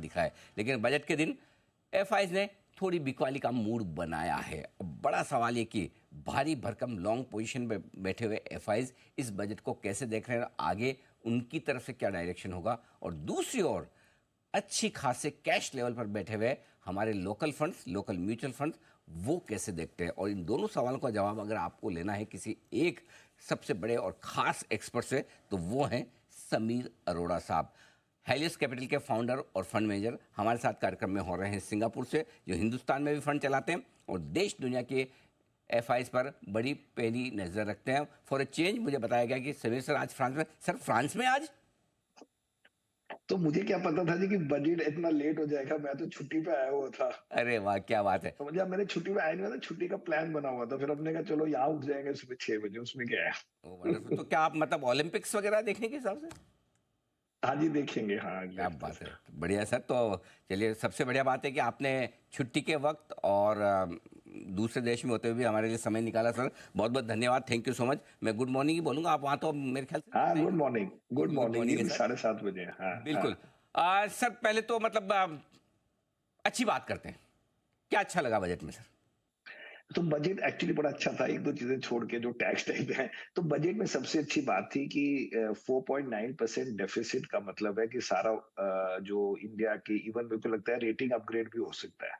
दिखा है। लेकिन बजट के दिन एफआईज ने थोड़ी बिकवाली का मूड बनाया है। अब बड़ा सवाल ये कि भारी भरकम लॉन्ग पोजीशन में बैठे हुए एफआईज इस बजट को कैसे देख रहे हैं, आगे उनकी तरफ से क्या डायरेक्शन होगा, और दूसरी ओर अच्छी खासे कैश लेवल पर बैठे हुए हमारे local funds, local mutual funds, वो कैसे देखते हैं। और इन दोनों सवालों का जवाब अगर आपको लेना है किसी एक सबसे बड़े और खास एक्सपर्ट से, तो वो हैं समीर अरोड़ा साहब। हेलियस कैपिटल के फाउंडर और फंड मैनेजर हमारे साथ कार्यक्रम में हो रहे हैं सिंगापुर से, जो हिंदुस्तान में भी फंड चलाते हैं और देश दुनिया के एफआईज पर बड़ी पैनी नजर रखते हैं। फॉर ए चेंज मुझे बताया गया कि समीर सर आज फ्रांस में। सर फ्रांस में आज? तो मुझे क्या पता था जी कि बजट इतना लेट हो जाएगा। मैं तो छुट्टी पे आया हुआ था। अरे वाह, क्या बात है। तो मुझे मैंने छुट्टी पे आया नहीं हुआ था, छुट्टी का प्लान बना हुआ था। फिर हमने कहा चलो यहाँ उठ जाएंगे सुबह 6 बजे, उसमें क्या है। वंडरफुल। तो क्या आप मतलब ओलंपिक्स वगैरह देखने के हिसाब से? हाँ जी, देखेंगे। हाँ, अगले क्या हफ्ते बात से। है, तो बढ़िया सर। तो चलिए, सबसे बढ़िया बात है कि आपने छुट्टी के वक्त और दूसरे देश में होते हुए भी हमारे लिए समय निकाला सर। बहुत बहुत धन्यवाद, थैंक यू सो मच। मैं गुड मॉर्निंग ही बोलूँगा, आप वहाँ तो मेरे ख्याल से हाँ, good time. Morning. Good good morning, ये मॉर्निंग है भी सर। 7:30 बजे। हाँ हाँ। बिल्कुल। सर पहले तो मतलब अच्छी बात करते हैं, क्या अच्छा लगा बजट में सर? तो बजट एक्चुअली बड़ा अच्छा था, एक दो चीजें छोड़ के जो टैक्स टाइप है। तो बजट में सबसे अच्छी बात थी कि 4.9% डेफिसिट का मतलब है कि सारा जो इंडिया की, इवन मेरे को लगता है रेटिंग अपग्रेड भी हो सकता है।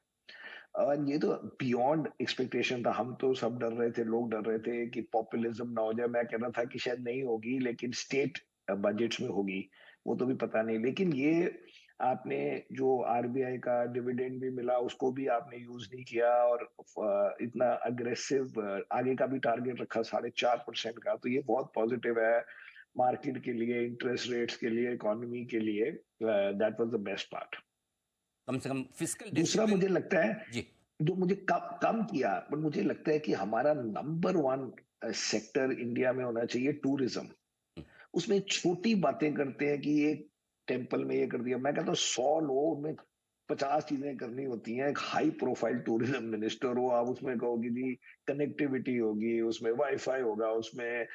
और ये तो बियॉन्ड एक्सपेक्टेशन था। हम तो सब डर रहे थे, लोग डर रहे थे कि पॉपुलिज्म ना हो जाए। मैं कह रहा था कि शायद नहीं होगी, लेकिन स्टेट बजट्स में होगी, वो तो भी पता नहीं। लेकिन ये आपने जो आरबीआई का डिविडेंड भी मिला, उसको भी आपने यूज नहीं किया, और इतना अग्रेसिव आगे का भी टारगेट रखा 4.5% का, तो ये बहुत पॉजिटिव है मार्केट के लिए, इंटरेस्ट रेट्स के लिए, इकोनॉमी के लिए। That was the best part. कम से कम फिस्कल दूसरा डिसिप्लिन। मुझे लगता है जी। जो मुझे कम किया, पर मुझे लगता है कि हमारा नंबर वन सेक्टर इंडिया में होना चाहिए टूरिज्म। उसमें छोटी बातें करते हैं कि ये टेम्पल में ये कर दिया। मैं कहता हूँ 100 लोग में 50 चीजें करनी होती हैं। एक हाई प्रोफाइल टूरिज्म मिनिस्टर हो आप, उसमें कहोगे जी कनेक्टिविटी होगी, उसमें वाईफाई होगा, उसमें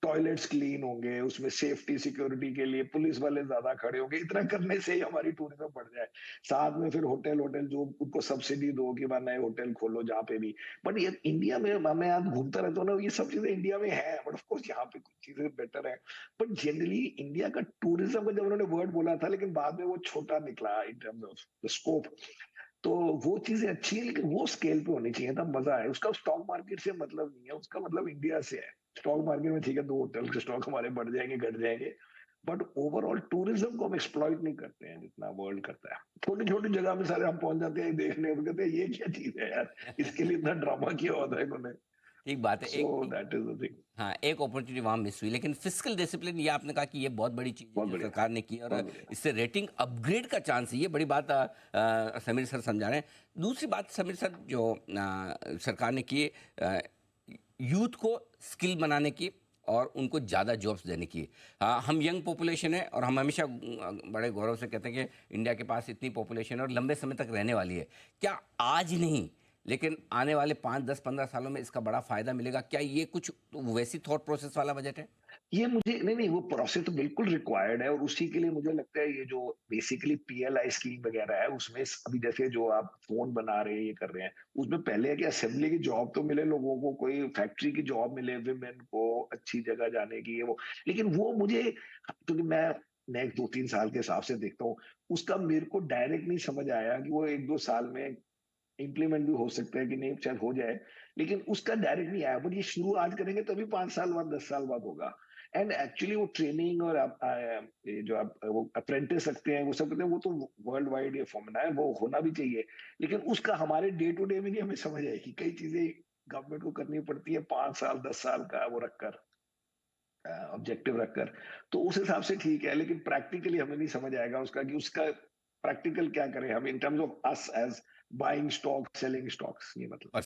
टॉयलेट्स क्लीन होंगे, उसमें सेफ्टी सिक्योरिटी के लिए पुलिस वाले ज्यादा खड़े होंगे। इतना करने से ही हमारी टूरिज्म बढ़ जाए। साथ में फिर होटल होटल जो उनको सब्सिडी दो कि वह नए होटल खोलो जहाँ पे भी। बट ये इंडिया में, मैं आज घूमता रहता हूँ ना, ये सब चीजें इंडिया में है, बट ऑफ कोर्स यहाँ पे कुछ चीजें बेटर है। बट जनरली इंडिया का टूरिज्म का जब उन्होंने वर्ड बोला था, लेकिन बाद में वो छोटा निकला इन टर्म्स ऑफ द स्कोप। तो वो चीजें अच्छी है, लेकिन वो स्केल पे होनी चाहिए, तब मजा है। उसका स्टॉक मार्केट से मतलब नहीं है, उसका मतलब इंडिया से है। स्टॉक मार्केट में ठीक है, 2 होटल के स्टॉक हमारे बढ़ जाएंगे, घट जाएंगे, बट ओवरऑल टूरिज्म को हम एक्सप्लॉइट नहीं करते हैं जितना वर्ल्ड करता है। छोटी छोटी जगह में सारे हम पहुंच जाते हैं देखने, तो कहते हैं ये क्या चीज है यार, इसके लिए इतना ड्रामा किया होता है इन्होंने। ठीक बात है। So that is the thing. हाँ, एक अपॉर्चुनिटी वहाँ मिस हुई। लेकिन फिस्कल डिसिप्लिन, ये आपने कहा कि ये बहुत बड़ी चीज़ है बहुत जो बढ़िया। सरकार ने की, और बहुत बढ़िया। इससे रेटिंग अपग्रेड का चांस है, ये बड़ी बात समीर सर समझा रहे हैं। दूसरी बात समीर सर, जो सरकार ने की यूथ को स्किल बनाने की और उनको ज़्यादा जॉब्स देने की। हम यंग पॉपुलेशन है और हम हमेशा बड़े गौरव से कहते हैं कि इंडिया के पास इतनी पॉपुलेशन है और लंबे समय तक रहने वाली है। क्या आज नहीं, लेकिन आने वाले 5, 10, 15 सालों में इसका बड़ा फायदा मिलेगा? क्या ये कुछ वैसी थॉट प्रोसेस वाला बजट है? ये मुझे नहीं नहीं, वो प्रोसेस तो बिल्कुल रिक्वायर्ड है, और उसी के लिए मुझे लगता है ये जो बेसिकली पीएलआई स्कीम वगैरह है, उसमें अभी जैसे जो आप फोन बना रहे हैं, ये कर रहे हैं, उसमें पहले है कि असेंबली की जॉब तो मिले लोगों को, कोई फैक्ट्री की जॉब मिले विमेन को, अच्छी जगह जाने की, ये वो। लेकिन वो मुझे, क्योंकि मैं 2-3 साल के हिसाब से देखता हूँ, उसका मेरे को डायरेक्ट नहीं समझ आया कि वो 1-2 साल में इम्प्लीमेंट भी हो सकता है कि नहीं, शायद हो जाए, लेकिन उसका डायरेक्ट नहीं आया। बट ये शुरू आज करेंगे तभी 5 साल बाद, 10 साल बाद होगा। एंड एक्चुअली वो ट्रेनिंग और ये जो आप वो अप्रेंटिस रखते हैं, वो सब करते हैं, वो तो वर्ल्ड वाइड ये फॉर्मूला है, वो होना भी चाहिए। लेकिन उसका हमारे डे टू डे में नहीं हमें समझ आएगी। कई चीजें गवर्नमेंट को करनी पड़ती है 5 साल 10 साल का वो रखकर, ऑब्जेक्टिव रखकर। तो उस हिसाब से ठीक है, लेकिन प्रैक्टिकली हमें नहीं समझ आएगा उसका कि उसका प्रैक्टिकल क्या करें हम in terms of us as buying stock, selling stocks, ये मतलब।